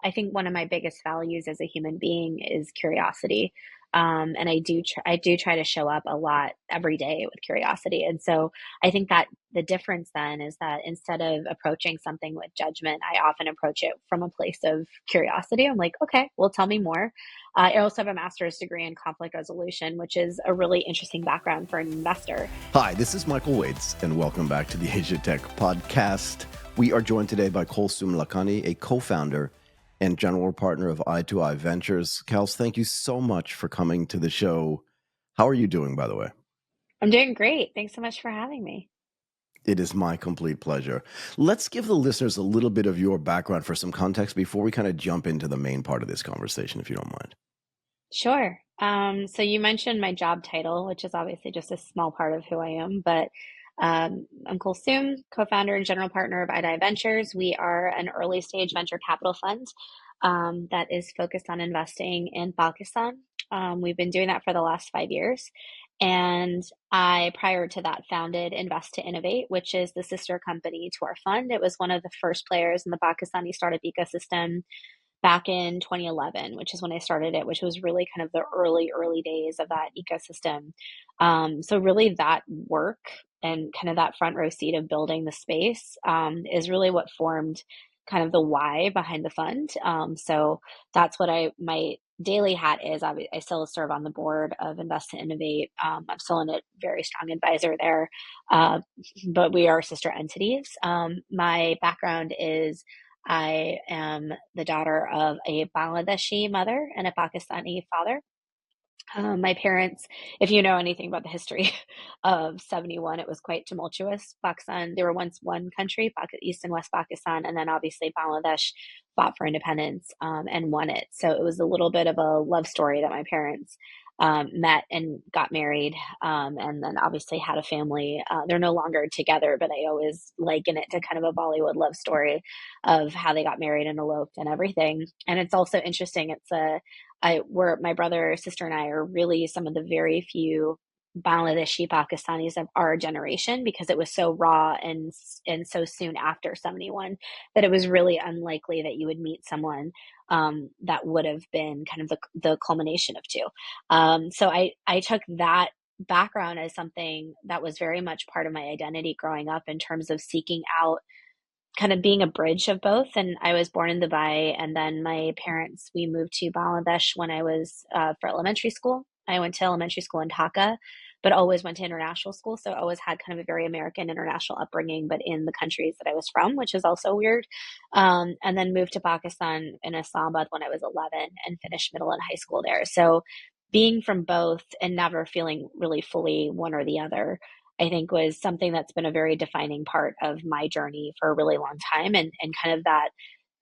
I think one of my biggest values as a human being is curiosity. And I do try to show up a lot every day with curiosity. And so I think that the difference then is that instead of approaching something with judgment, I often approach it from a place of curiosity. I'm like, okay, well, tell me more. I also have a master's degree in conflict resolution, which is a really interesting background for an investor. Hi, this is Michael Waits, and welcome back to the Asia Tech Podcast. We are joined today by Kalsoom Lakhani, a co-founder and general partner of Eye2Eye Ventures. Kals, thank you so much for coming to the show. How are you doing, by the way? I'm doing great. Thanks so much for having me. It is my complete pleasure. Let's give the listeners a little bit of your background for some context before we kind of jump into the main part of this conversation, if you don't mind. Sure. So you mentioned my job title, which is obviously just a small part of who I am, but I'm Kulsum, co-founder and general partner of Eye2Eye Ventures. We are an early stage venture capital fund that is focused on investing in Pakistan. We've been doing that for the last 5 years. And I, prior to that, founded Invest to Innovate, which is the sister company to our fund. It was one of the first players in the Pakistani startup ecosystem back in 2011, which is when I started it, which was really kind of the early days of that ecosystem. So really that work and kind of that front row seat of building the space is really what formed kind of the why behind the fund. So that's what my daily hat is. I still serve on the board of Invest to Innovate. I'm still a very strong advisor there, uh, but we are sister entities. My background is I am the daughter of a Bangladeshi mother and a Pakistani father. My parents, if you know anything about the history of 71, it was quite tumultuous. Pakistan, they were once one country, East and West Pakistan, and then obviously Bangladesh fought for independence and won it. So it was a little bit of a love story that my parents met and got married, and then obviously had a family. They're no longer together, but I always liken it to kind of a Bollywood love story of how they got married and eloped and everything. And it's also interesting. My brother, sister, and I are really some of the very few Bangladeshi Pakistanis of our generation because it was so raw and so soon after 71 that it was really unlikely that you would meet someone that would have been kind of the culmination of two. So I took that background as something that was very much part of my identity growing up in terms of seeking out kind of being a bridge of both. And I was born in Dubai, and then my parents, we moved to Bangladesh when I was for elementary school. I went to elementary school in Dhaka, but always went to international school. So I always had kind of a very American international upbringing, but in the countries that I was from, which is also weird. And then moved to Pakistan in Islamabad when I was 11 and finished middle and high school there. So being from both and never feeling really fully one or the other, I think was something that's been a very defining part of my journey for a really long time. And kind of that,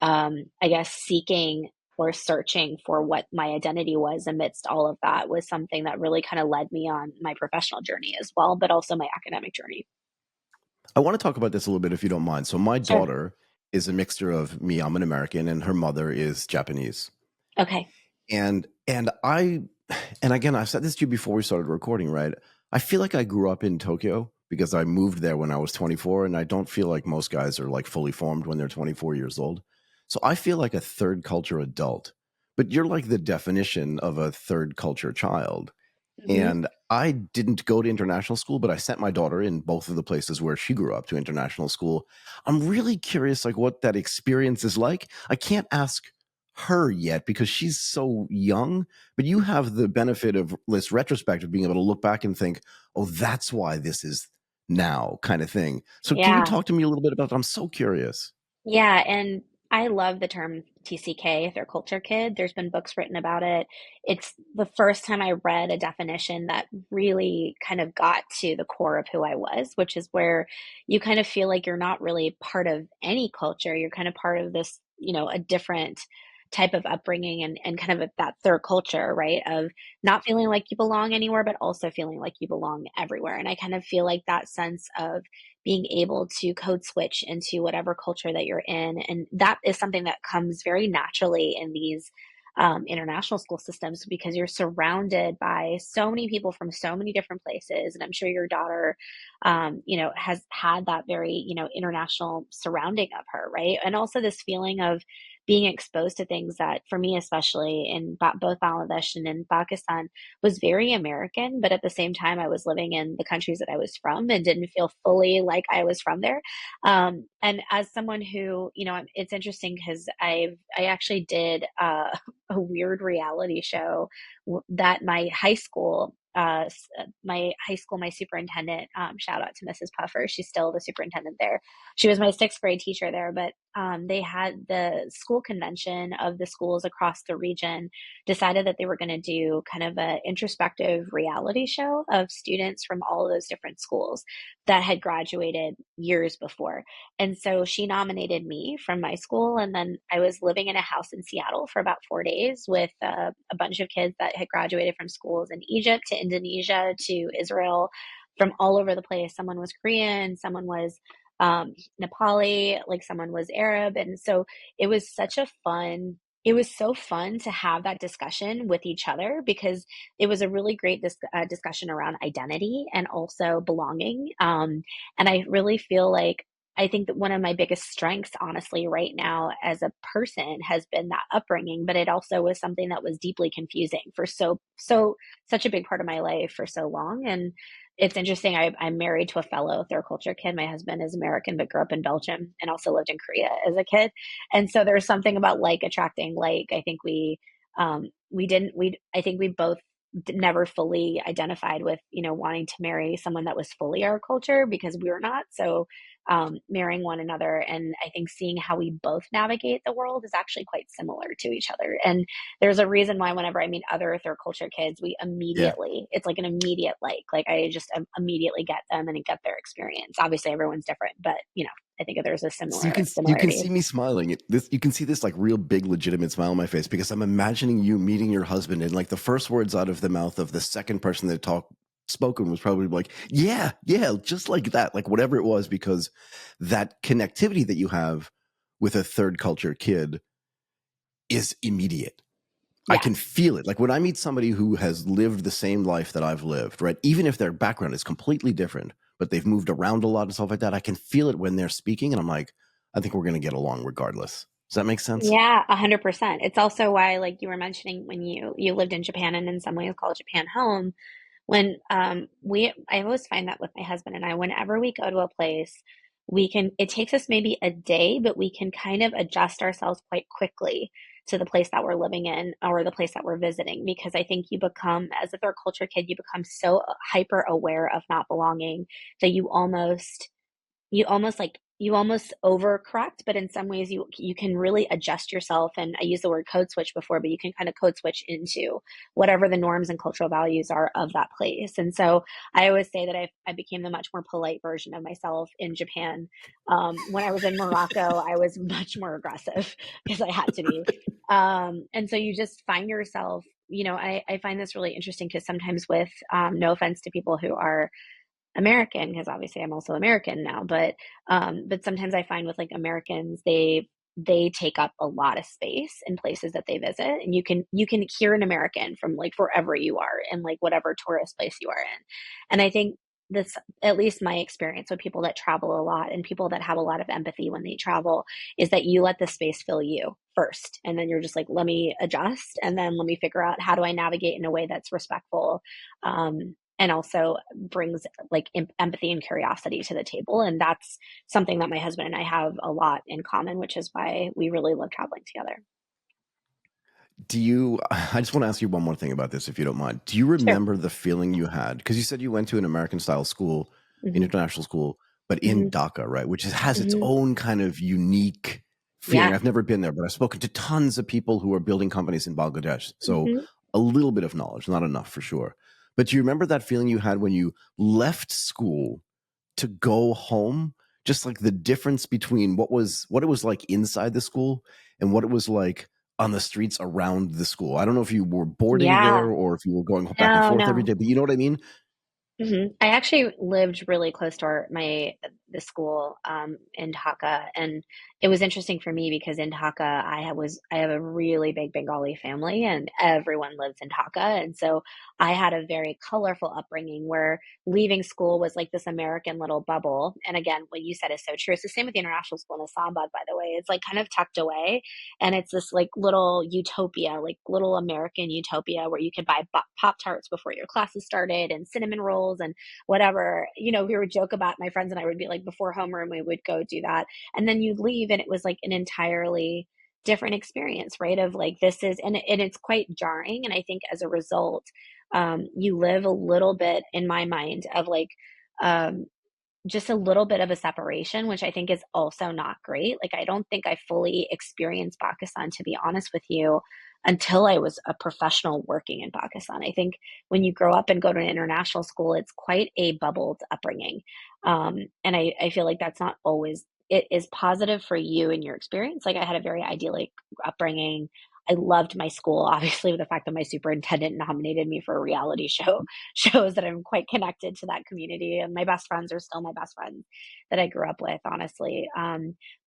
I guess, seeking or searching for what my identity was amidst all of that was something that really kind of led me on my professional journey as well, but also my academic journey. I want to talk about this a little bit, if you don't mind. So my Sure. daughter is a mixture of me, I'm an American, and her mother is Japanese. Okay. And again, I've said this to you before we started recording, right? I feel like I grew up in Tokyo because I moved there when I was 24, and I don't feel like most guys are like fully formed when they're 24 years old. So I feel like a third culture adult, but you're like the definition of a third culture child. Hmm. And I didn't go to international school, but I sent my daughter in both of the places where she grew up to international school. I'm really curious, like, what that experience is like. I can't ask her yet because she's so young, but you have the benefit of this retrospect of being able to look back and think, oh, that's why this is now, kind of thing. So can you Yeah. talk to me a little bit about that? I'm so curious. Yeah, and I love the term TCK, third culture kid. There's been books written about it. It's the first time I read a definition that really kind of got to the core of who I was, which is where you kind of feel like you're not really part of any culture. You're kind of part of this, a different type of upbringing and kind of that third culture, right? Of not feeling like you belong anywhere, but also feeling like you belong everywhere. And I kind of feel like that sense of being able to code switch into whatever culture that you're in. And that is something that comes very naturally in these international school systems because you're surrounded by so many people from so many different places. And I'm sure your daughter, has had that very, international surrounding of her, right? And also this feeling of being exposed to things that, for me, especially in both Bangladesh and in Pakistan, was very American. But at the same time, I was living in the countries that I was from and didn't feel fully like I was from there. And as someone who, it's interesting because I actually did a weird reality show that my superintendent, shout out to Mrs. Puffer. She's still the superintendent there. She was my sixth grade teacher there, but they had the school convention of the schools across the region decided that they were going to do kind of an introspective reality show of students from all of those different schools that had graduated years before. And so she nominated me from my school. And then I was living in a house in Seattle for about 4 days with a bunch of kids that had graduated from schools in Egypt to Indonesia to Israel, from all over the place. Someone was Korean, someone was Nepali, like someone was Arab. And so it was it was so fun to have that discussion with each other because it was a really great discussion around identity and also belonging. And I really feel like I think that one of my biggest strengths, honestly, right now as a person has been that upbringing, but it also was something that was deeply confusing for such a big part of my life for so long. And it's interesting. I'm married to a fellow third culture kid. My husband is American, but grew up in Belgium and also lived in Korea as a kid. And so there's something about like attracting like. I think I think we both never fully identified with, wanting to marry someone that was fully our culture because we were not. So marrying one another. And I think seeing how we both navigate the world is actually quite similar to each other. And there's a reason why whenever I meet other third culture kids, Yeah. it's like an immediate like I just immediately get them and get their experience. Obviously, everyone's different, but I think there's a So you can similarity. see me smiling. You can see this like real big legitimate smile on my face because I'm imagining you meeting your husband and like the first words out of the mouth of the second person that spoken was probably like, yeah, yeah, just like that, like whatever it was, because that connectivity that you have with a third culture kid is immediate. I Yeah. can feel it. Like when I meet somebody who has lived the same life that I've lived, right? Even if their background is completely different, but they've moved around a lot and stuff like that, I can feel it when they're speaking. And I'm like, I think we're going to get along regardless. Does that make sense? Yeah, 100%. It's also why, like you were mentioning, when you lived in Japan and in some ways call Japan home, when I always find that with my husband and I, whenever we go to a place, it takes us maybe a day, but we can kind of adjust ourselves quite quickly to the place that we're living in or the place that we're visiting. Because I think you become, as a third culture kid, you become so hyper aware of not belonging that you almost overcorrect, but in some ways you can really adjust yourself. And I used the word code switch before, but you can kind of code switch into whatever the norms and cultural values are of that place. And so I always say that I became the much more polite version of myself in Japan. When I was in Morocco, I was much more aggressive because I had to be. And so you just find yourself, I find this really interesting because sometimes with, no offense to people who are American, because obviously I'm also American now, but sometimes I find with like Americans, they take up a lot of space in places that they visit, and you can hear an American from like wherever you are in like whatever tourist place you are in. And I think this, at least my experience with people that travel a lot and people that have a lot of empathy when they travel, is that you let the space fill you first, and then you're just like, let me adjust, and then let me figure out how do I navigate in a way that's respectful, and also brings like empathy and curiosity to the table. And that's something that my husband and I have a lot in common, which is why we really love traveling together. I just want to ask you one more thing about this, if you don't mind. Do you Sure. remember the feeling you had? Because you said you went to an American style school, Hmm. international school, but in Hmm. Dhaka, right? Has its Hmm. own kind of unique feeling. Yeah. I've never been there, but I've spoken to tons of people who are building companies in Bangladesh. So Hmm. a little bit of knowledge, not enough for sure. But do you remember that feeling you had when you left school to go home? Just like the difference between what it was like inside the school and what it was like on the streets around the school. I don't know if you were boarding there Yeah. or if you were going back and No, forth every no. day, but you know what I mean? I actually lived really close to the school in Dhaka, and it was interesting for me because in Dhaka, I have a really big Bengali family, and everyone lives in Dhaka, and so I had a very colorful upbringing where leaving school was like this American little bubble. And again, what you said is so true. It's the same with the international school in Islamabad, by the way. It's like kind of tucked away, and it's this like little utopia, like little American utopia where you can buy Pop Tarts before your classes started, and cinnamon rolls and whatever. We would joke about, my friends and I would be like, before homeroom, we would go do that, and then you leave and it was like an entirely different experience, right? Of like, this is, and it's quite jarring. And I think as a result, you live a little bit, in my mind, of like, um, just a little bit of a separation, which I think is also not great. Like, I don't think I fully experienced Pakistan, to be honest with you, until I was a professional working in Pakistan. I think when you grow up and go to an international school, it's quite a bubbled upbringing. And I feel like that's not always, it is positive for you in your experience. Like, I had a very idyllic upbringing. I loved my school. Obviously, the fact that my superintendent nominated me for a reality show shows that I'm quite connected to that community. And my best friends are still my best friends that I grew up with, honestly.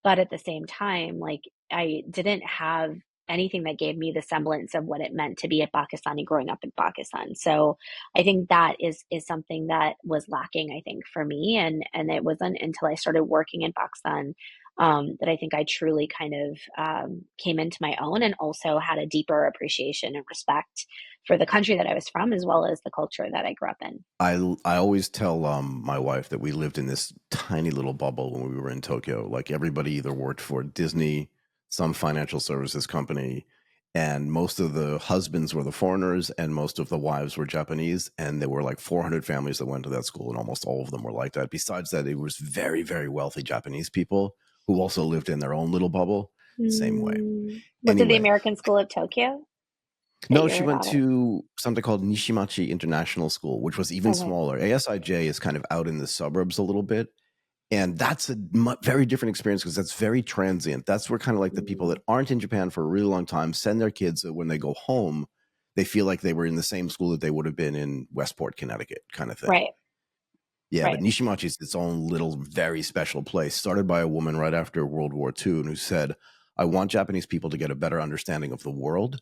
But at the same time, like, I didn't have anything that gave me the semblance of what it meant to be a Pakistani growing up in Pakistan. So I think that is something that was lacking, I think, for me. And it wasn't until I started working in Pakistan, that I think I truly kind of came into my own, and also had a deeper appreciation and respect for the country that I was from, as well as the culture that I grew up in. I always tell my wife that we lived in this tiny little bubble when we were in Tokyo. Like everybody either worked for Disney, some financial services company, and most of the husbands were the foreigners, and most of the wives were Japanese. And there were like 400 families that went to that school, and almost all of them were like that. Besides that, it was very, very wealthy Japanese people who also lived in their own little bubble. Same way. Was it the Anyway, American School of Tokyo that no, she your went daughter? to something called Nishimachi International School, which was even Okay. smaller. ASIJ is kind of out in the suburbs a little bit. And that's a very different experience because that's very transient. That's where kind of like the people Mm, that aren't in Japan for a really long time send their kids so when they go home, they feel like they were in the same school that they would have been in Westport, Connecticut, kind of thing. right, Yeah, but right. Nishimachi is its own little, very special place, started by a woman right after World War II, and who said, I want Japanese people to get a better understanding of the world,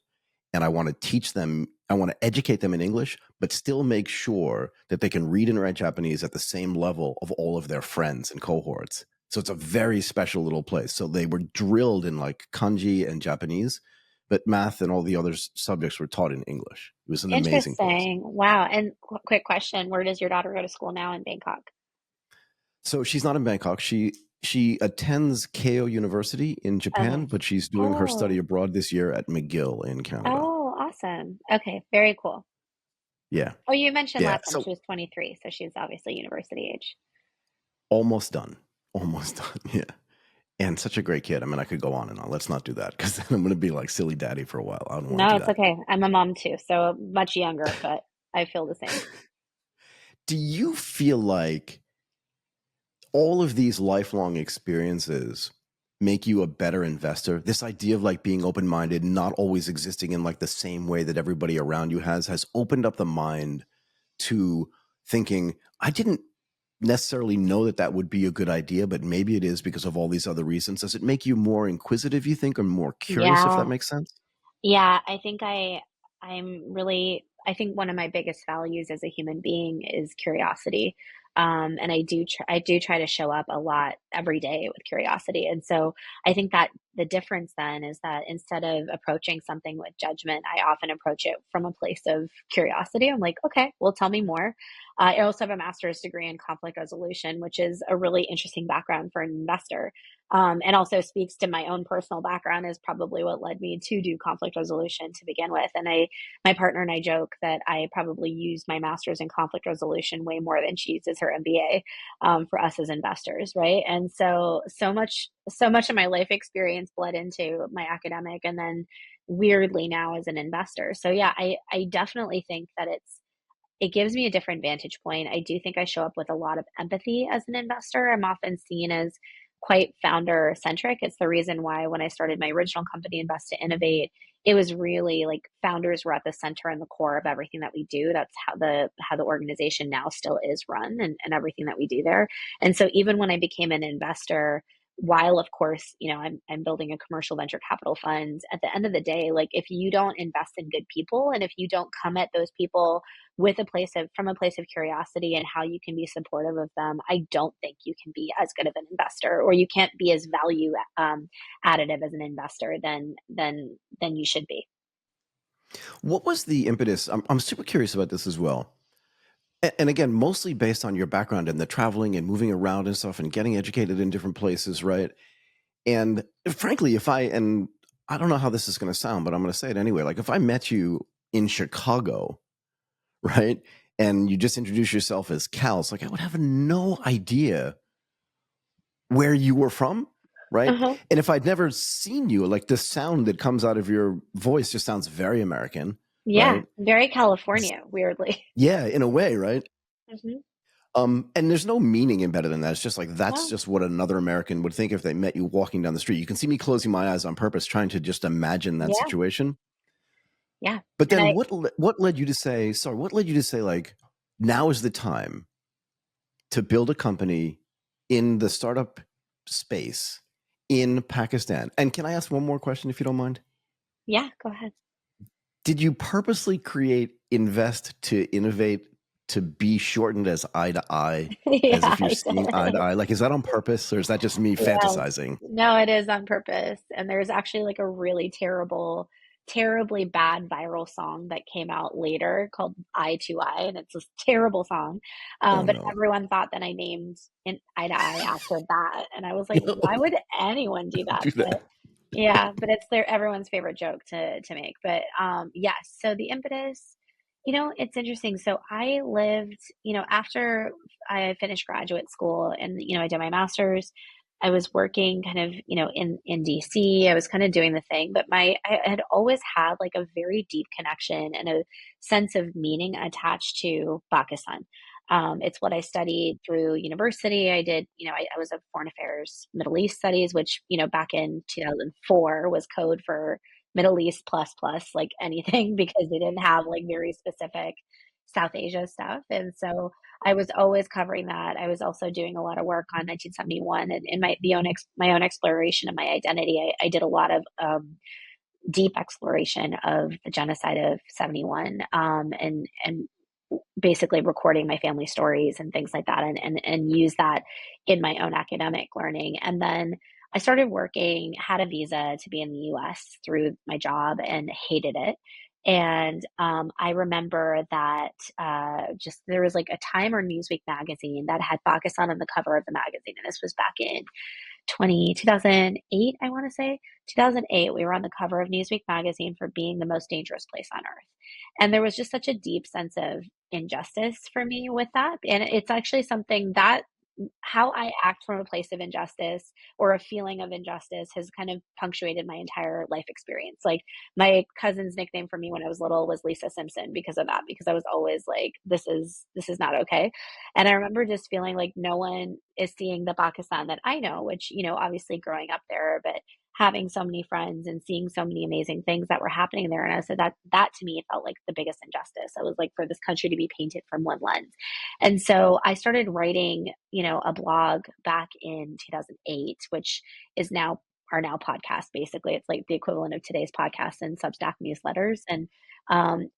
and I want to teach them, I want to educate them in English, but still make sure that they can read and write Japanese at the same level of all of their friends and cohorts. So it's a very special little place. So they were drilled in like kanji and Japanese, but math and all the other subjects were taught in English. It was an amazing place. Interesting. Wow. And quick question, where does your daughter go to school now in Bangkok? So she's not in Bangkok. She attends Keio University in Japan, Okay. but she's doing her study Oh, abroad this year at McGill in Canada. oh, awesome. Okay, very cool. Yeah. Oh, you mentioned Yeah. last time So she was 23, so she's obviously university age. almost done. Almost done. Yeah. And such a great kid. I mean, I could go on and on. Let's not do that because then I'm going to be like silly daddy for a while. I don't want to No, do it's that. okay. I'm a mom too, so much younger, but I feel the same. Do you feel like all of these lifelong experiences make you a better investor? This idea of like being open minded, not always existing in like the same way that everybody around you has opened up the mind to thinking, I didn't necessarily know that that would be a good idea, but maybe it is because of all these other reasons. Does it make you more inquisitive, you think, or more curious, if that Yeah. makes sense? Yeah, I think one of my biggest values as a human being is curiosity. And I do try to show up a lot every day with curiosity. And so I think that the difference then is that instead of approaching something with judgment, I often approach it from a place of curiosity. I'm like, okay, well, tell me more. I also have a master's degree in conflict resolution, which is a really interesting background for an investor, and also speaks to my own personal background, is probably what led me to do conflict resolution to begin with. And my partner and I joke that I probably use my master's in conflict resolution way more than she uses her MBA, for us as investors, right? And so much of my life experience bled into my academic, and then weirdly now as an investor. So yeah, I definitely think that it gives me a different vantage point. I do think I show up with a lot of empathy as an investor. I'm often seen as quite founder centric. It's the reason why when I started my original company, Invest to Innovate, it was really like founders were at the center and the core of everything that we do. That's how the organization now still is run, and everything that we do there. And so even when I became an investor, while of course, I'm building a commercial venture capital fund, at the end of the day, like if you don't invest in good people and if you don't come at those people with from a place of curiosity and how you can be supportive of them, I don't think you can be as good of an investor, or you can't be as value additive as an investor than you should be. What was the impetus? I'm super curious about this as well. And again, mostly based on your background and the traveling and moving around and stuff and getting educated in different places, right? And frankly, and I don't know how this is going to sound, but I'm going to say it anyway. Like if I met you in Chicago, right? And you just introduce yourself as Cal, it's like I would have no idea where you were from, right? Uh-huh. And if I'd never seen you, like the sound that comes out of your voice just sounds very American, Yeah, right? very California, weirdly. Yeah, in a way, right? Hmm. And there's no meaning embedded in that. It's just like that's No, just what another American would think if they met you walking down the street. You can see me closing my eyes on purpose, trying to just imagine that yeah, situation. yeah. But And then what led you to say, sorry, what led you to say like now is the time to build a company in the startup space in Pakistan? And can I ask one more question if you don't mind? yeah, go ahead. Did you purposely create invest to innovate to be shortened as eye to eye, as Yeah, if you're I seeing eye to did. eye? Like, is that on purpose or is that just me Yes. fantasizing? No, it is on purpose. And there's actually like a really terribly bad viral song that came out later called Eye to Eye, and it's this terrible song. Oh But no. everyone thought that I named an Eye to Eye after that. And I was like, why would anyone do Don't that? do But that. yeah, but it's everyone's favorite joke to make. But yes, so the impetus, it's interesting. So I lived, after I finished graduate school and I did my master's, I was working kind of, in DC. I was kind of doing the thing, but I had always had like a very deep connection and a sense of meaning attached to Pakistan. It's what I studied through university. I did, I was a foreign affairs Middle East studies, which, back in 2004 was code for Middle East plus plus, like anything, because they didn't have like very specific South Asia stuff. And so I was always covering that. I was also doing a lot of work on 1971 and in my own exploration of my identity. I did a lot of deep exploration of the genocide of 71, and basically recording my family stories and things like that, and use that in my own academic learning. And then I started working, had a visa to be in the US through my job, and hated it. And I remember that just there was like a Time or Newsweek magazine that had Pakistan on the cover of the magazine. And this was back in 2008, I want to say. 2008, we were on the cover of Newsweek magazine for being the most dangerous place on earth. And there was just such a deep sense of injustice for me with that. And it's actually something that how I act from a place of injustice or a feeling of injustice has kind of punctuated my entire life experience. Like my cousin's nickname for me when I was little was Lisa Simpson because of that, because I was always like, this is not okay. And I remember just feeling like no one is seeing the Pakistan that I know, which, obviously growing up there, but having so many friends and seeing so many amazing things that were happening there. And I said that to me felt like the biggest injustice. I was like, for this country to be painted from one lens. And so I started writing, a blog back in 2008, which is now are now podcasts. Basically, it's like the equivalent of today's podcasts and Substack newsletters. And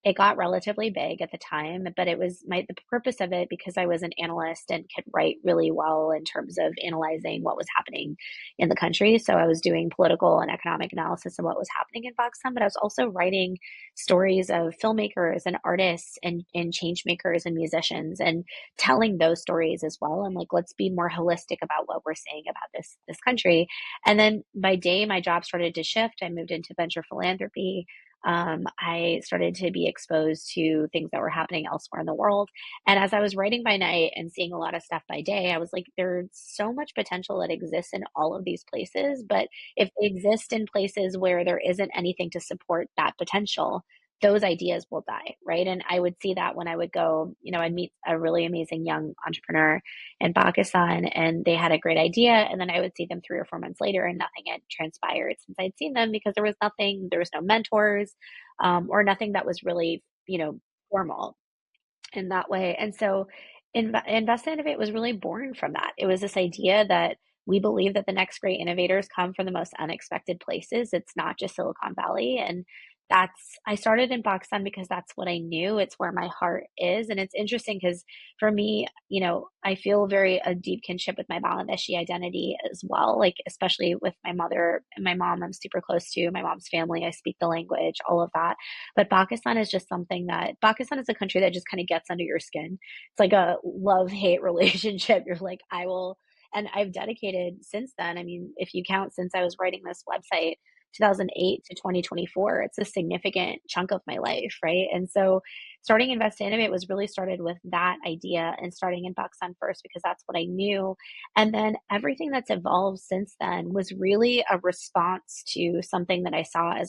it got relatively big at the time, but it was the purpose of it, because I was an analyst and could write really well in terms of analyzing what was happening in the country. So I was doing political and economic analysis of what was happening in Pakistan, but I was also writing stories of filmmakers and artists and change makers and musicians, and telling those stories as well. And like, let's be more holistic about what we're saying about this country. And then by day, my job started to shift. I moved into venture philanthropy. I started to be exposed to things that were happening elsewhere in the world. And as I was writing by night and seeing a lot of stuff by day, I was like, there's so much potential that exists in all of these places. But if they exist in places where there isn't anything to support that potential, those ideas will die, right? And I would see that when I would go, I'd meet a really amazing young entrepreneur in Pakistan, and they had a great idea. And then I would see them 3 or 4 months later and nothing had transpired since I'd seen them, because there was no mentors, or nothing that was really, formal in that way. And so Invest Innovate was really born from that. It was this idea that we believe that the next great innovators come from the most unexpected places. It's not just Silicon Valley. And I started in Pakistan because that's what I knew. It's where my heart is. And it's interesting because for me, I feel very a deep kinship with my Bangladeshi identity as well. Like, especially with my mother and my mom, I'm super close to my mom's family. I speak the language, all of that. But Pakistan is a country that just kind of gets under your skin. It's like a love hate relationship. You're like, I will. And I've dedicated since then. I mean, if you count since I was writing this website, 2008 to 2024, it's a significant chunk of my life, right? And so starting Invest to Innovate was really started with that idea and starting in Pakistan first because that's what I knew. And then everything that's evolved since then was really a response to something that I saw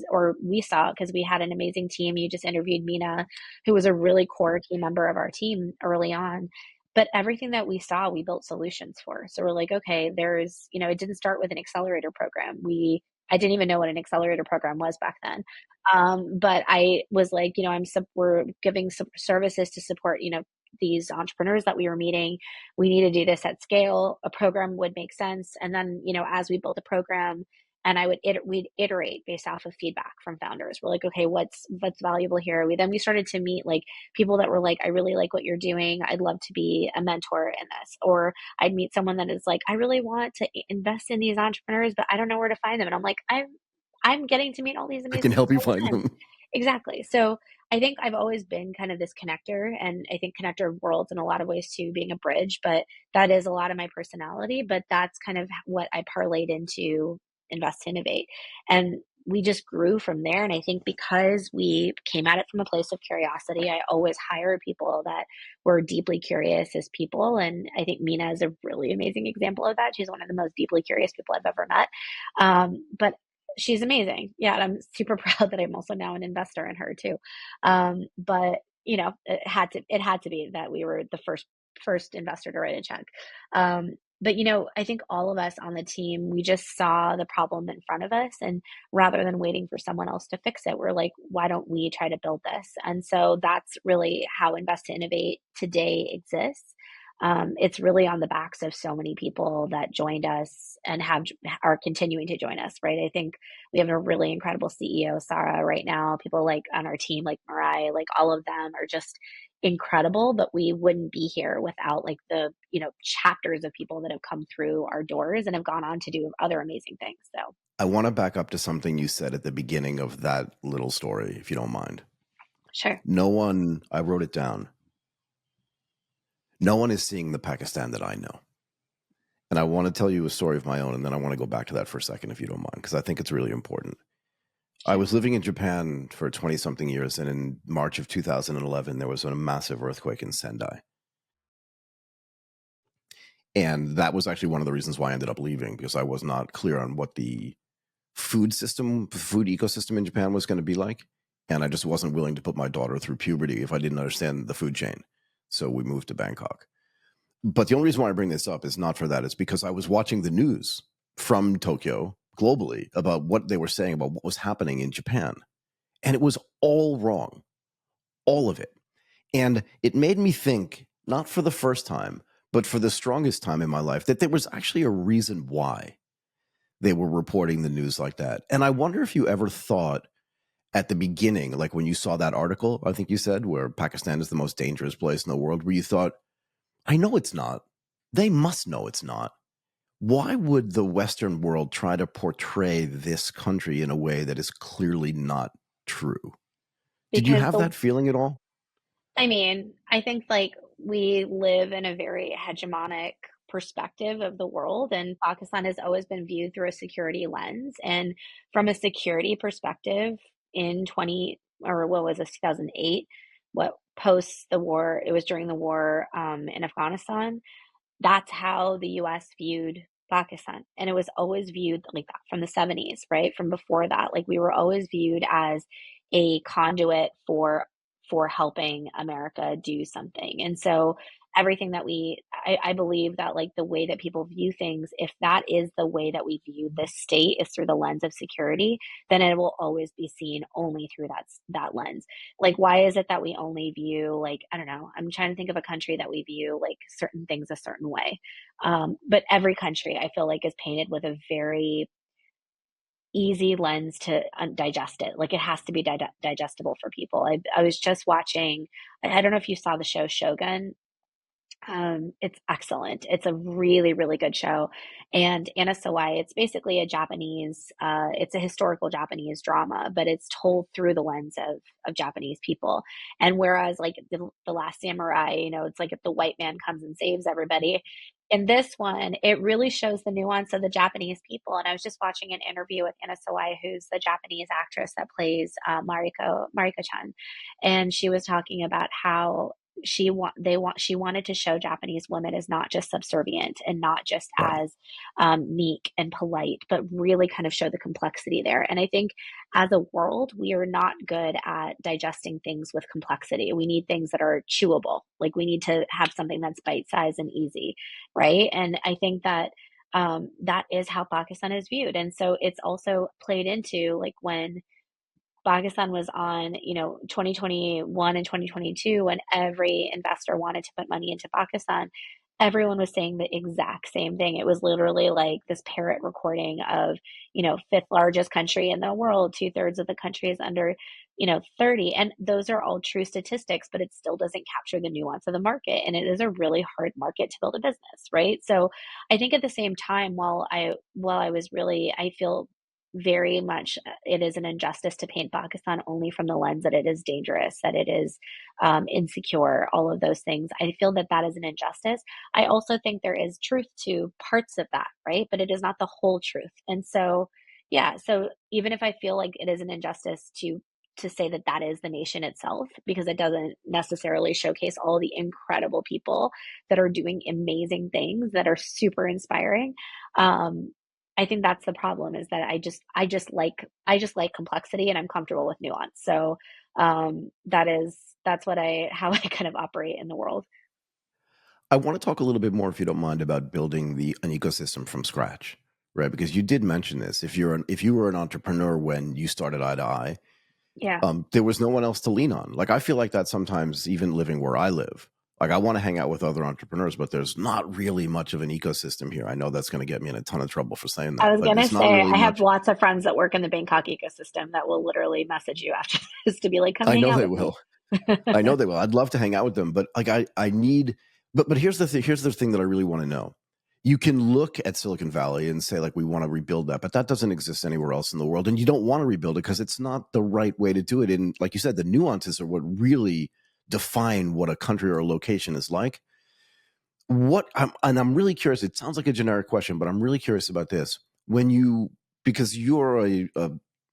or we saw, because we had an amazing team. You just interviewed Mina, who was a really core key member of our team early on. But everything that we saw, we built solutions for. So we're like, okay, it didn't start with an accelerator program. I didn't even know what an accelerator program was back then. But I was like, we're giving some services to support, these entrepreneurs that we were meeting. We need to do this at scale. A program would make sense. And then, as we built a program, and we'd iterate based off of feedback from founders. We're like, okay, what's valuable here? We started to meet like people that were like, I really like what you're doing. I'd love to be a mentor in this. Or I'd meet someone that is like, I really want to invest in these entrepreneurs, but I don't know where to find them. And I'm like, I'm getting to meet all these I amazing can help people you all find the time. them. Exactly. So I think I've always been kind of this connector, and I think connector of worlds in a lot of ways too, being a bridge, but that is a lot of my personality, but that's kind of what I parlayed into Invest to Innovate. And we just grew from there. And I think because we came at it from a place of curiosity, I always hire people that were deeply curious as people. And I think Mina is a really amazing example of that. She's one of the most deeply curious people I've ever met. But she's amazing. Yeah, and I'm super proud that I'm also now an investor in her too. But it had to be that we were the first investor to write a check. But I think all of us on the team, we just saw the problem in front of us, and rather than waiting for someone else to fix it, we're like, why don't we try to build this? And so that's really how Invest to Innovate today exists. It's really on the backs of so many people that joined us and are continuing to join us, right? I think we have a really incredible CEO, Sarah, right now. People like on our team, like Mariah, like all of them are just incredible, but we wouldn't be here without like the, chapters of people that have come through our doors and have gone on to do other amazing things. So I want to back up to something you said at the beginning of that little story, if you don't mind. sure. I wrote it down. No one is seeing the Pakistan that I know. And I want to tell you a story of my own, and then I want to go back to that for a second, if you don't mind, because I think it's really important. I Sure. was living in Japan for 20 something years, and in March of 2011, there was a massive earthquake in Sendai. And that was actually one of the reasons why I ended up leaving, because I was not clear on what the food ecosystem in Japan was going to be like. And I just wasn't willing to put my daughter through puberty if I didn't understand the food chain. So we moved to Bangkok. But the only reason why I bring this up is not for that. It's because I was watching the news from Tokyo globally about what they were saying about what was happening in Japan. And it was all wrong, all of it. And it made me think, not for the first time, but for the strongest time in my life, that there was actually a reason why they were reporting the news like that. And I wonder if you ever thought at the beginning, like when you saw that article, I think you said, where Pakistan is the most dangerous place in the world, where you thought, I know it's not. They must know it's not. Why would the Western world try to portray this country in a way that is clearly not true? Did you Because have that feeling at all? I think like we live in a very hegemonic perspective of the world, and Pakistan has always been viewed through a security lens. And from a security perspective, in 20, or what was this, 2008, what post the war, it was during the war in Afghanistan, that's how the US viewed Pakistan. And it was always viewed like that from the 70s, right? From before that. Like we were always viewed as a conduit for helping America do something. And so everything that I believe that like the way that people view things, if that is the way that we view this state is through the lens of security, then it will always be seen only through that lens. Like, why is it that we only view, like, I don't know, I'm trying to think of a country that we view like certain things a certain way. But every country I feel like is painted with a very easy lens to digest it. Like, it has to be digestible for people. I was just watching, I don't know if you saw the show Shogun. It's excellent. It's a really, really good show. And Anna Sawai, it's basically a Japanese, it's a historical Japanese drama, but it's told through the lens of Japanese people. And whereas like the Last Samurai, it's like if the white man comes and saves everybody. In this one, it really shows the nuance of the Japanese people. And I was just watching an interview with Anna Sawai, who's the Japanese actress that plays Mariko-chan, and she was talking about how she wanted to show Japanese women as not just subservient and not just Right. as meek and polite, but really kind of show the complexity there. And I think as a world, we are not good at digesting things with complexity. We need things that are chewable. Like, we need to have something that's bite sized and easy, right? And I think that that is how Pakistan is viewed. And so it's also played into like when Pakistan was on, 2021 and 2022, when every investor wanted to put money into Pakistan, everyone was saying the exact same thing. It was literally like this parrot recording of, fifth largest country in the world, two-thirds of the country is under, 30. And those are all true statistics, but it still doesn't capture the nuance of the market. And it is a really hard market to build a business, right? So I think at the same time, while I was really, I feel very much it is an injustice to paint Pakistan only from the lens that it is dangerous, that it is insecure, all of those things. I feel that that is an injustice. I also think there is truth to parts of that, right? But it is not the whole truth. And so, yeah, so even if I feel like it is an injustice to say that that is the nation itself, because it doesn't necessarily showcase all the incredible people that are doing amazing things that are super inspiring. Um, I think that's the problem, is that I just like complexity and I'm comfortable with nuance. So that's how I kind of operate in the world. I want to talk a little bit more, if you don't mind, about building an ecosystem from scratch, right? Because you did mention this. If you were an entrepreneur when you started Eye to Eye, Yeah. there was no one else to lean on. Like, I feel like that sometimes, even living where I live. Like, I want to hang out with other entrepreneurs, but there's not really much of an ecosystem here. I know that's going to get me in a ton of trouble for saying I that, was but gonna it's not say really I have much. lots of friends that work in the Bangkok ecosystem that will literally message you after this to be like, come I hang know out they with me. will. I know they will. I'd love to hang out with them, but like I need. But here's the thing. Here's the thing that I really want to know. You can look at Silicon Valley and say, like, we want to rebuild that, but that doesn't exist anywhere else in the world, and you don't want to rebuild it because it's not the right way to do it. And like you said, the nuances are what really define what a country or a location is like. I'm really curious. It sounds like a generic question, but I'm really curious about this. When you, because you're a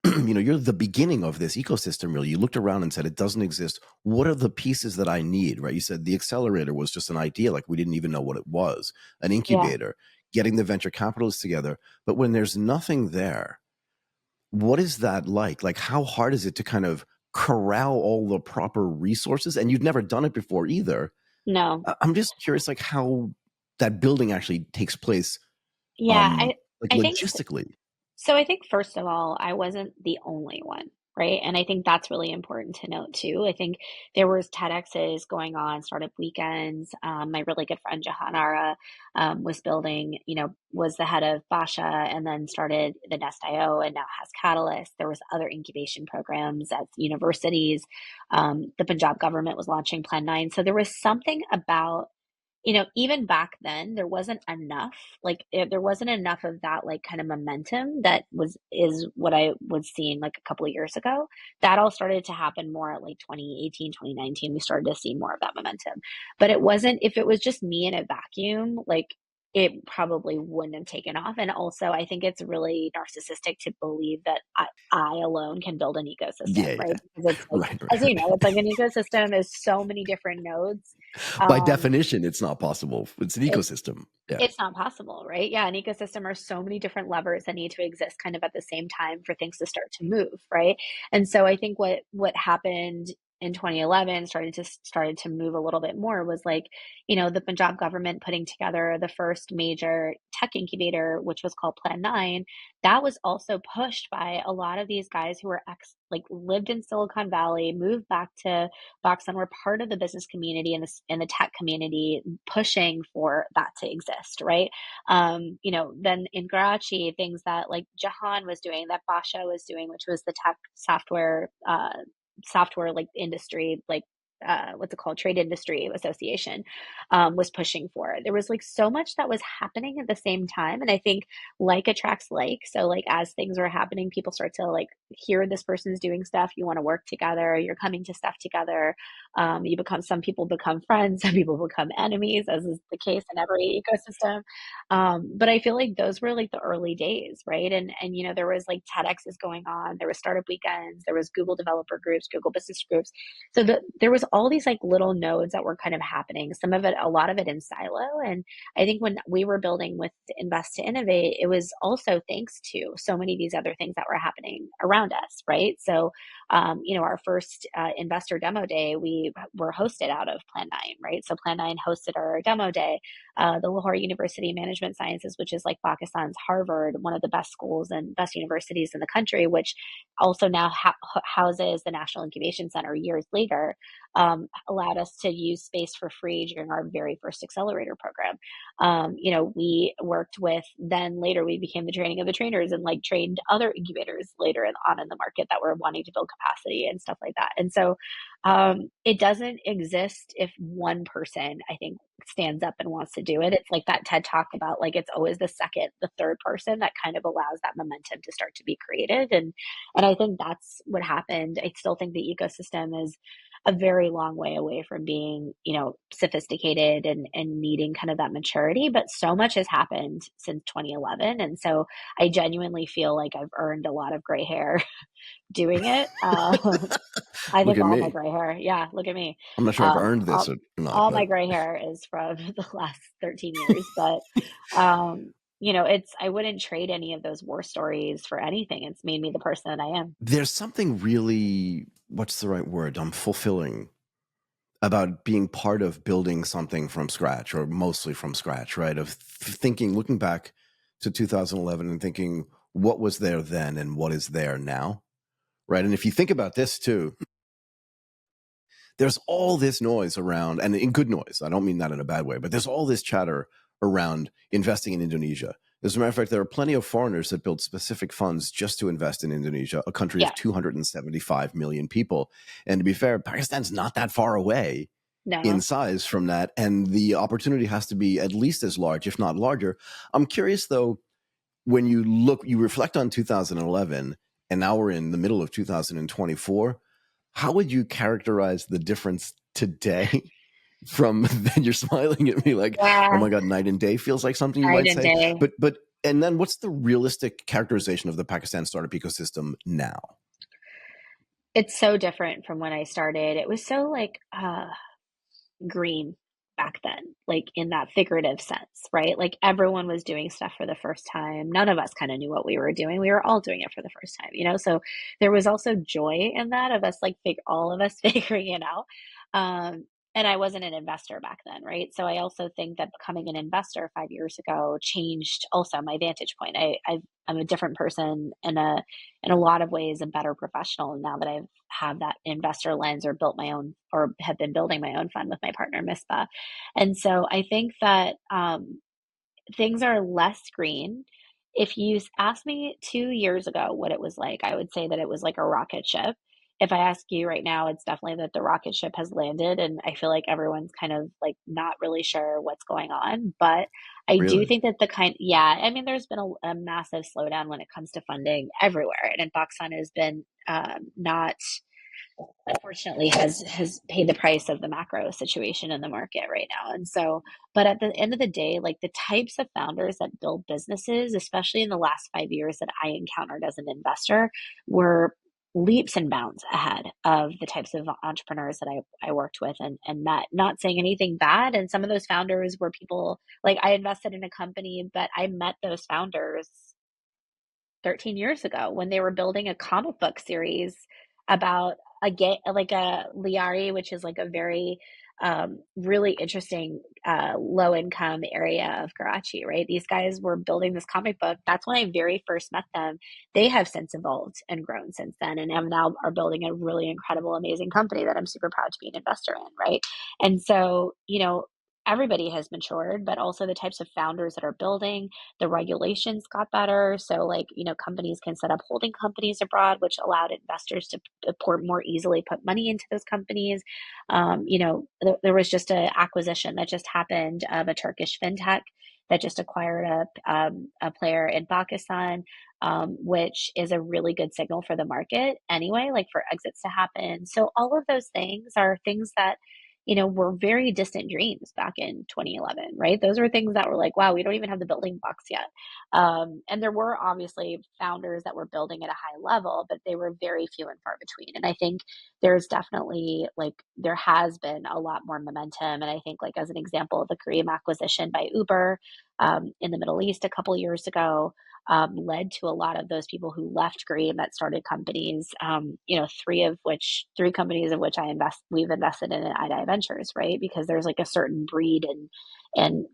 you're the beginning of this ecosystem. Really, you looked around and said it doesn't exist. What are the pieces that I need? Right? You said the accelerator was just an idea, like we didn't even know what it was. An Yeah. incubator, getting the venture capitalists together. But when there's nothing there, what is that like? Like, how hard is it to kind of corral all the proper resources? And you've never done it before either. No. I'm just curious, like, how that building actually takes place, Yeah. like, I think logistically. So I think first of all, I wasn't the only one, right? And I think that's really important to note too. I think there was TEDx's going on, startup weekends. My really good friend Jahanara was building, was the head of Basha and then started the Nest.io and now has Catalyst. There was other incubation programs at universities. The Punjab government was launching Plan 9. So there was something about, even back then, there wasn't enough, like there wasn't enough of that, like kind of momentum is what I was seeing like a couple of years ago. That all started to happen more at like 2018, 2019. We started to see more of that momentum. But it wasn't, if it was just me in a vacuum, like it probably wouldn't have taken off. And also, I think it's really narcissistic to believe that I alone can build an ecosystem, Yeah, right? yeah. Because it's like, Right, as right, you know, right. it's like an ecosystem is so many different nodes. By Um, definition, it's not possible. It's an it's ecosystem. Yeah. it's not possible, right? Yeah, an ecosystem are so many different levers that need to exist kind of at the same time for things to start to move, right? And so I think what happened in 2011 started to move a little bit more was like, the Punjab government putting together the first major tech incubator, which was called Plan 9. That was also pushed by a lot of these guys who were like lived in Silicon Valley, moved back to Pakistan, were part of the business community and the tech community, pushing for that to exist, right? Then in Karachi, things that like Jahan was doing, that Basha was doing, which was the tech software like industry, like what's it called, trade industry association, was pushing for it. There was like so much that was happening at the same time, and I think like attracts like. So like as things were happening, people start to like hear this person's doing stuff, you want to work together, you're coming to stuff together. Some people become friends, some people become enemies, as is the case in every ecosystem. But I feel like those were like the early days, right? And there was like TEDx's going on, there was startup weekends, there was Google developer groups, Google business groups. So there was all these like little nodes that were kind of happening. Some of it, a lot of it in silo. And I think when we were building with Invest to Innovate, it was also thanks to so many of these other things that were happening around us, right? So, our first investor demo day, we were hosted out of Plan 9, right? So Plan 9 hosted our demo day. The Lahore University of Management Sciences, which is like Pakistan's Harvard, one of the best schools and best universities in the country, which also now houses the National Incubation Center years later, allowed us to use space for free during our very first accelerator program. We worked with, then later we became the training of the trainers and like trained other incubators later on in the market that were wanting to build capacity and stuff like that. And so it doesn't exist if one person, I think, stands up and wants to do it. It's like that TED talk about like it's always the second, the third person that kind of allows that momentum to start to be created. And I think that's what happened. I still think the ecosystem is a very long way away from being, sophisticated and needing kind of that maturity. But so much has happened since 2011. And so I genuinely feel like I've earned a lot of gray hair doing it. I Look think at all my me. gray hair. Yeah, look at me. I'm not sure I've Um, earned this all, or not, all my but gray hair is from the last 13 years. But, I wouldn't trade any of those war stories for anything. It's made me the person that I am. there's something really, what's the right word? Fulfilling about being part of building something from scratch, or mostly from scratch, right? Of thinking, looking back to 2011 and thinking, what was there then and what is there now, right? And if you think about this too, there's all this noise around, and in good noise, I don't mean that in a bad way, but there's all this chatter around investing in Indonesia. As a matter of fact, there are plenty of foreigners that build specific funds just to invest in Indonesia, a country of Yeah, 275 million people. And to be fair, Pakistan's not that far away in no. size from that, and the opportunity has to be at least as large, if not larger. I'm curious though, when you reflect on 2011, and now we're in the middle of 2024, how would you characterize the difference today from then? You're smiling at me like, oh Yeah, my God, night and day feels like something you night might and say. day. But and then what's the realistic characterization of the Pakistan startup ecosystem now? It's so different from when I started. It was so like green back then, like in that figurative sense, right? Like everyone was doing stuff for the first time. None of us kind of knew what we were doing. We were all doing it for the first time. So there was also joy in that of us, like all of us figuring it out. And I wasn't an investor back then, right? So I also think that becoming an investor 5 years ago changed also my vantage point. I'm a different person and in a lot of ways a better professional now that I've have that investor lens or built my own or have been building my own fund with my partner Mispa. And so I think that things are less green. If you asked me 2 years ago what it was like, I would say that it was like a rocket ship. If I ask you right now, it's definitely that the rocket ship has landed, and I feel like everyone's kind of like not really sure what's going on. But I do Really? think that yeah, I mean, there's been a massive slowdown when it comes to funding everywhere, and Pakistan has been not unfortunately has paid the price of the macro situation in the market right now. And so, but at the end of the day, like the types of founders that build businesses, especially in the last 5 years that I encountered as an investor, were leaps and bounds ahead of the types of entrepreneurs that I worked with and met. Not saying anything bad. And some of those founders were people like I invested in a company, but I met those founders 13 years ago when they were building a comic book series about like a Liari, which is like a very really interesting low income area of Karachi, right? These guys were building this comic book. That's when I very first met them. They have since evolved and grown since then, and have now are building a really incredible, amazing company that I'm super proud to be an investor in, right? And so, everybody has matured, but also the types of founders that are building, the regulations got better. So, like, companies can set up holding companies abroad, which allowed investors to more easily put money into those companies. There was just an acquisition that just happened of a Turkish fintech that just acquired a player in Pakistan, which is a really good signal for the market anyway, like for exits to happen. So all of those things are things that were very distant dreams back in 2011, right? Those were things that were like, wow, we don't even have the building blocks yet. And there were obviously founders that were building at a high level, but they were very few and far between. And I think there's definitely like, there has been a lot more momentum. And I think, like, as an example, the Korean acquisition by Uber in the Middle East a couple years ago led to a lot of those people who left Green that started companies. Three companies of which we've invested in at iDive Ventures, right? Because there's like a certain breed and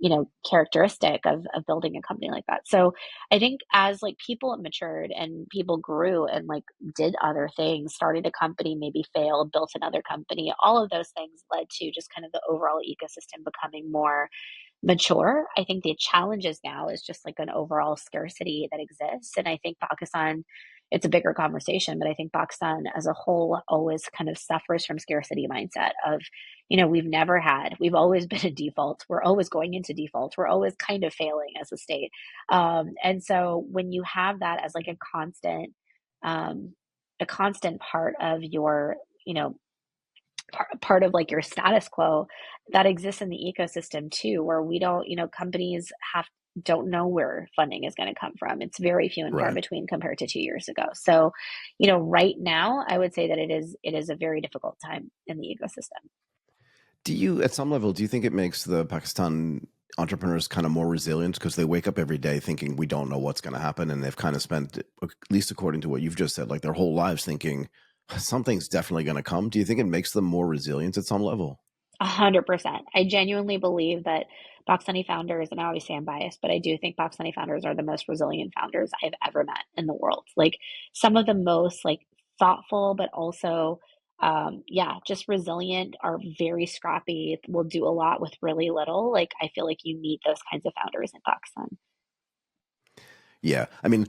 characteristic of building a company like that. So I think as like people matured and people grew and like did other things, started a company, maybe failed, built another company, all of those things led to just kind of the overall ecosystem becoming more mature. I think the challenges now is just like an overall scarcity that exists. And I think Pakistan, it's a bigger conversation, but I think Pakistan as a whole always kind of suffers from scarcity mindset of, we've always been a default. We're always going into default. We're always kind of failing as a state. And so when you have that as like um, a constant part of your, part of like your status quo that exists in the ecosystem too, where we don't, companies don't know where funding is going to come from. It's very few and far Right. between compared to 2 years ago. So, right now I would say that it is a very difficult time in the ecosystem. Do you, at some level, do you think it makes the Pakistan entrepreneurs kind of more resilient because they wake up every day thinking we don't know what's going to happen, and they've kind of spent, at least according to what you've just said, like their whole lives thinking something's definitely going to come? Do you think it makes them more resilient at some level? 100%. I genuinely believe that Pakistani founders, and obviously I'm biased, but I do think Pakistani founders are the most resilient founders I've ever met in the world. Like some of the most like thoughtful, but also, yeah, just resilient, are very scrappy, will do a lot with really little. Like I feel like you need those kinds of founders in Pakistan. Yeah, I mean,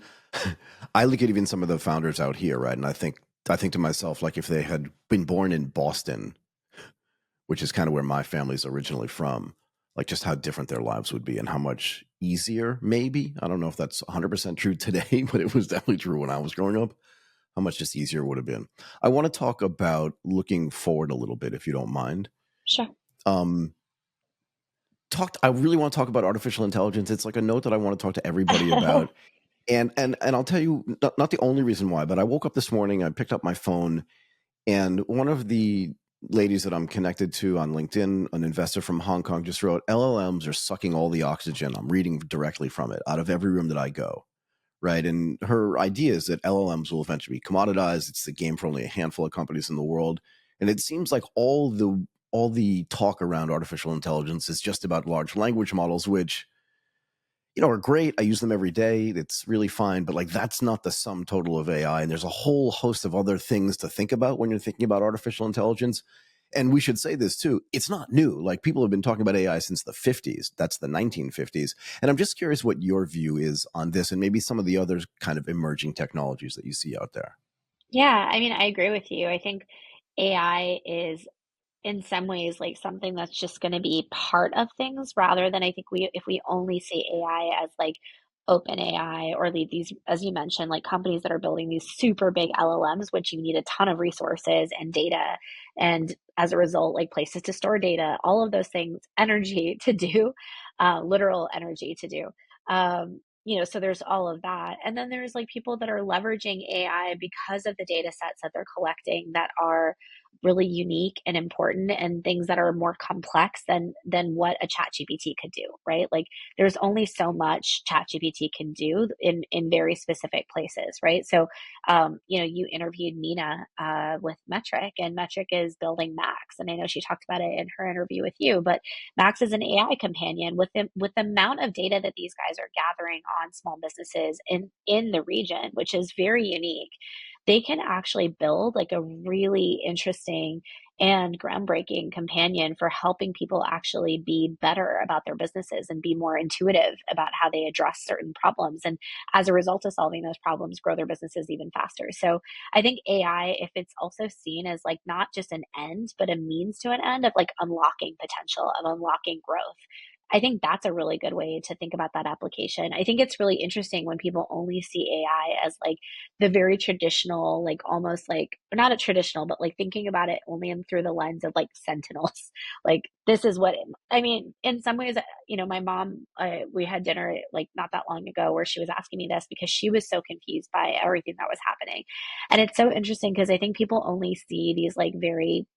I look at even some of the founders out here, right? And I think to myself, like if they had been born in Boston, which is kind of where my family's originally from, like just how different their lives would be and how much easier, maybe. I don't know if that's 100% true today, but it was definitely true when I was growing up, how much just easier it would have been. I want to talk about looking forward a little bit, if you don't mind. Sure. Um, I really want to talk about artificial intelligence. It's like a note that I want to talk to everybody about. And I'll tell you, not the only reason why, but I woke up this morning, I picked up my phone, and one of the ladies that I'm connected to on LinkedIn, an investor from Hong Kong, just wrote, LLMs are sucking all the oxygen. I'm reading directly from it out of every room that I go. Right. And her idea is that LLMs will eventually be commoditized. It's the game for only a handful of companies in the world. And it seems like all the talk around artificial intelligence is just about large language models, which are great. I use them every day. It's really fine. But like, that's not the sum total of AI. And there's a whole host of other things to think about when you're thinking about artificial intelligence. And we should say this too. It's not new. Like people have been talking about AI since the 50s. That's the 1950s. And I'm just curious what your view is on this and maybe some of the other kind of emerging technologies that you see out there. Yeah, I mean, I agree with you. I think AI is in some ways like something that's just going to be part of things rather than I think if we only see AI as like open AI or lead these, as you mentioned, like companies that are building these super big LLMs, which you need a ton of resources and data. And as a result, like places to store data, all of those things, energy to do, literal energy to do. So there's all of that. And then there's like people that are leveraging AI because of the data sets that they're collecting that are really unique and important and things that are more complex than what a chat GPT could do, right? Like there's only so much chat GPT can do in very specific places, right? So you interviewed Nina with Metric, and Metric is building Max, and I know she talked about it in her interview with you. But Max is an AI companion with the amount of data that these guys are gathering on small businesses in the region, which is very unique. They can actually build like a really interesting and groundbreaking companion for helping people actually be better about their businesses and be more intuitive about how they address certain problems. And as a result of solving those problems, grow their businesses even faster. So I think AI, if it's also seen as like not just an end, but a means to an end of like unlocking potential, of unlocking growth, I think that's a really good way to think about that application. I think it's really interesting when people only see AI as like the very traditional, like almost like not a traditional, but like thinking about it only through the lens of like sentinels. Like this is what I mean. In some ways, my mom, we had dinner like not that long ago where she was asking me this because she was so confused by everything that was happening, and it's so interesting because I think people only see these like very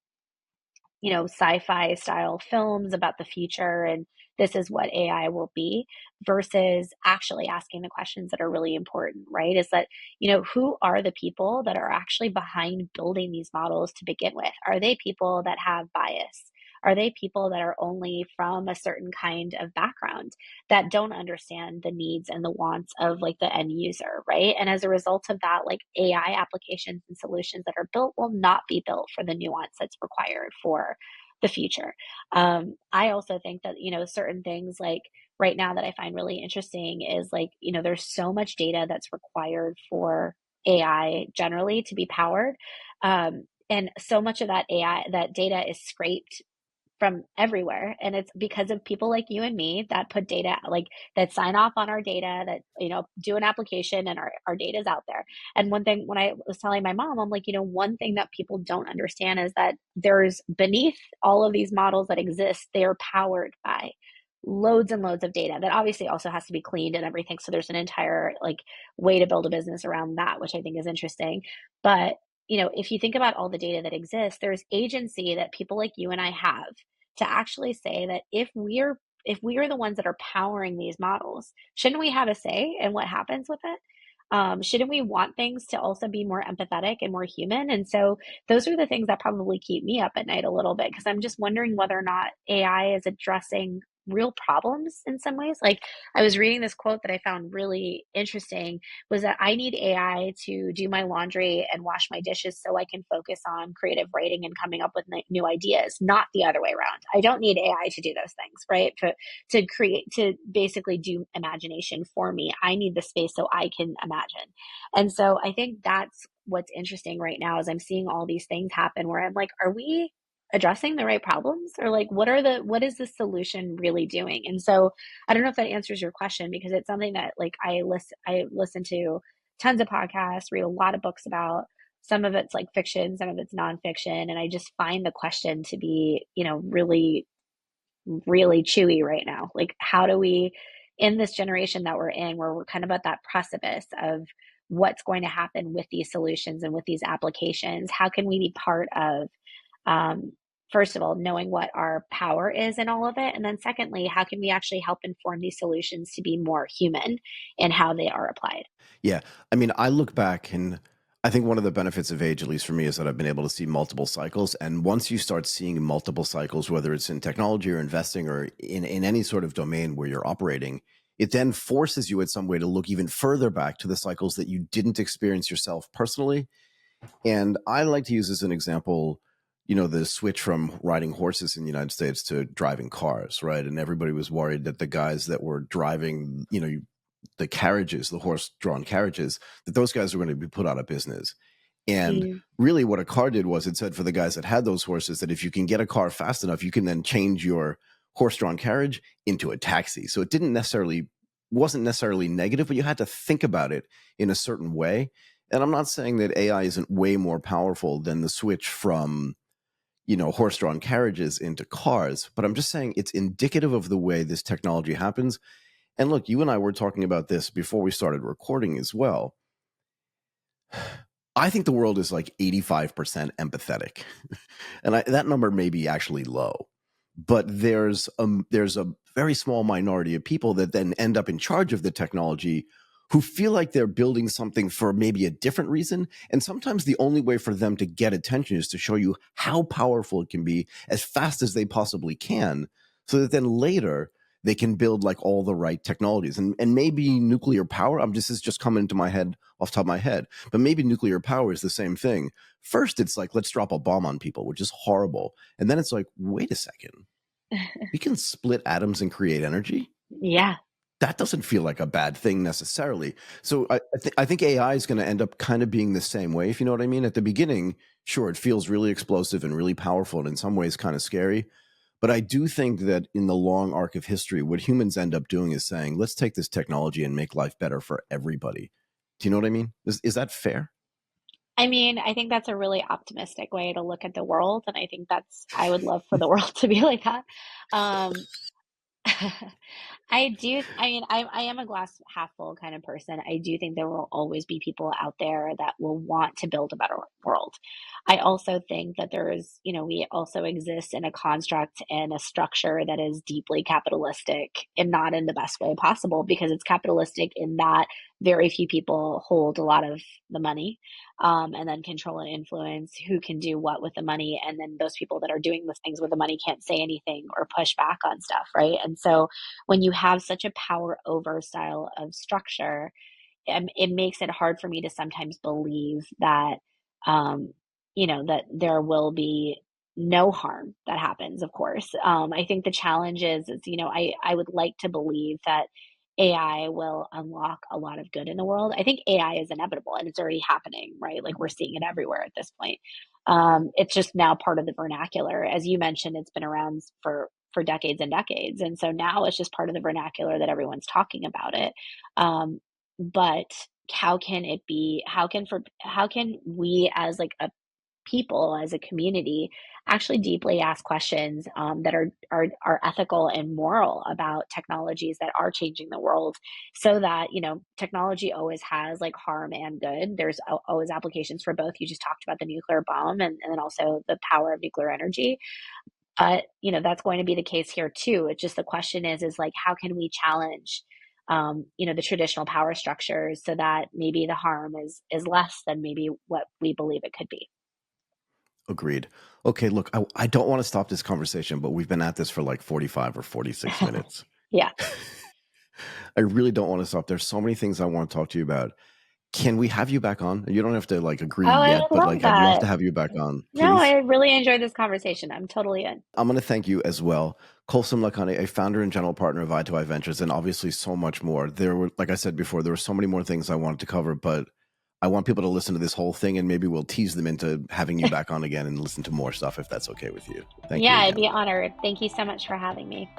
sci-fi style films about the future and this is what AI will be versus actually asking the questions that are really important, right? Is that, who are the people that are actually behind building these models to begin with? Are they people that have bias? Are they people that are only from a certain kind of background that don't understand the needs and the wants of like the end user, right? And as a result of that, like AI applications and solutions that are built will not be built for the nuance that's required for the future. I also think that, certain things like right now that I find really interesting is like, there's so much data that's required for AI generally to be powered. And so much of that data is scraped from everywhere, and it's because of people like you and me that put data like that sign off on our data, that do an application, and our data is out there. And one thing, when I was telling my mom, I'm like, one thing that people don't understand is that there's beneath all of these models that exist, they are powered by loads and loads of data that obviously also has to be cleaned and everything. So there's an entire like way to build a business around that, which I think is interesting. But if you think about all the data that exists, there's agency that people like you and I have to actually say that if we are the ones that are powering these models, shouldn't we have a say in what happens with it? Shouldn't we want things to also be more empathetic and more human? And so those are the things that probably keep me up at night a little bit because I'm just wondering whether or not AI is addressing real problems in some ways. Like I was reading this quote that I found really interesting was that I need AI to do my laundry and wash my dishes so I can focus on creative writing and coming up with new ideas, not the other way around. I don't need AI to do those things, right? To create, to basically do imagination for me. I need the space so I can imagine. And so I think that's what's interesting right now is I'm seeing all these things happen where I'm like, are we addressing the right problems, or like what is the solution really doing? And so I don't know if that answers your question because it's something that like I listen to tons of podcasts, read a lot of books about. Some of it's like fiction, some of it's nonfiction, and I just find the question to be, really, really chewy right now. Like, how do we, in this generation that we're in, where we're kind of at that precipice of what's going to happen with these solutions and with these applications, how can we be part of um, first of all, knowing what our power is in all of it. And then secondly, how can we actually help inform these solutions to be more human in how they are applied? Yeah. I mean, I look back and I think one of the benefits of age, at least for me, is that I've been able to see multiple cycles. And once you start seeing multiple cycles, whether it's in technology or investing or in any sort of domain where you're operating, it then forces you in some way to look even further back to the cycles that you didn't experience yourself personally. And I like to use as an example, the switch from riding horses in the United States to driving cars, right? And everybody was worried that the guys that were driving, the carriages, the horse-drawn carriages, that those guys were going to be put out of business. And Mm, really what a car did was it said for the guys that had those horses that if you can get a car fast enough, you can then change your horse-drawn carriage into a taxi. So it wasn't necessarily negative, but you had to think about it in a certain way. And I'm not saying that AI isn't way more powerful than the switch from, horse-drawn carriages into cars, but I'm just saying it's indicative of the way this technology happens. And look, you and I were talking about this before we started recording as well. I think the world is like 85% empathetic. And that number may be actually low, but there's a very small minority of people that then end up in charge of the technology who feel like they're building something for maybe a different reason. And sometimes the only way for them to get attention is to show you how powerful it can be as fast as they possibly can, so that then later they can build like all the right technologies. And maybe nuclear power, this is just coming into my head off the top of my head, but maybe nuclear power is the same thing. First, it's like, let's drop a bomb on people, which is horrible. And then it's like, wait a second, we can split atoms and create energy? Yeah. That doesn't feel like a bad thing necessarily. So I think AI is going to end up kind of being the same way, if you know what I mean. At the beginning, sure, it feels really explosive and really powerful and in some ways kind of scary. But I do think that in the long arc of history, what humans end up doing is saying, let's take this technology and make life better for everybody. Do you know what I mean? Is that fair? I mean, I think that's a really optimistic way to look at the world, and I think I would love for the world to be like that. Um, I am a glass half full kind of person. I do think there will always be people out there that will want to build a better world. I also think that we also exist in a construct and a structure that is deeply capitalistic and not in the best way possible, because it's capitalistic in that very few people hold a lot of the money, and then control and influence who can do what with the money. And then those people that are doing those things with the money can't say anything or push back on stuff, right? And so when you have such a power over style of structure, it makes it hard for me to sometimes believe that, um, that there will be no harm that happens, of course. I think the challenge is, I would like to believe that AI will unlock a lot of good in the world. I think AI is inevitable and it's already happening, right? Like we're seeing it everywhere at this point. It's just now part of the vernacular. As you mentioned, it's been around for decades and decades. And so now it's just part of the vernacular that everyone's talking about it. But how can it be how can we as like a people, as a community, actually deeply ask questions, that are ethical and moral about technologies that are changing the world, so that technology always has like harm and good. There's always applications for both. You just talked about the nuclear bomb, and then also the power of nuclear energy. But, that's going to be the case here too. It's just the question is like, how can we challenge, the traditional power structures so that maybe the harm is less than maybe what we believe it could be. Agreed. Okay, look, I don't want to stop this conversation, but we've been at this for like 45 or 46 minutes. Yeah. I really don't want to stop. There's so many things I want to talk to you about. Can we have you back on? You don't have to like agree Oh, I yet, would but love like I'd love that. to have you back on, No, I please. really enjoyed this conversation. I'm totally in. I'm going to thank you as well. Kalsoom Lakhani, a founder and general partner of i2i Ventures, and obviously so much more. There were, like I said before, there were so many more things I wanted to cover, but I want people to listen to this whole thing and maybe we'll tease them into having you back on again and listen to more stuff if that's okay with you. Thank you Yeah, I'd again. be honored. Thank you so much for having me.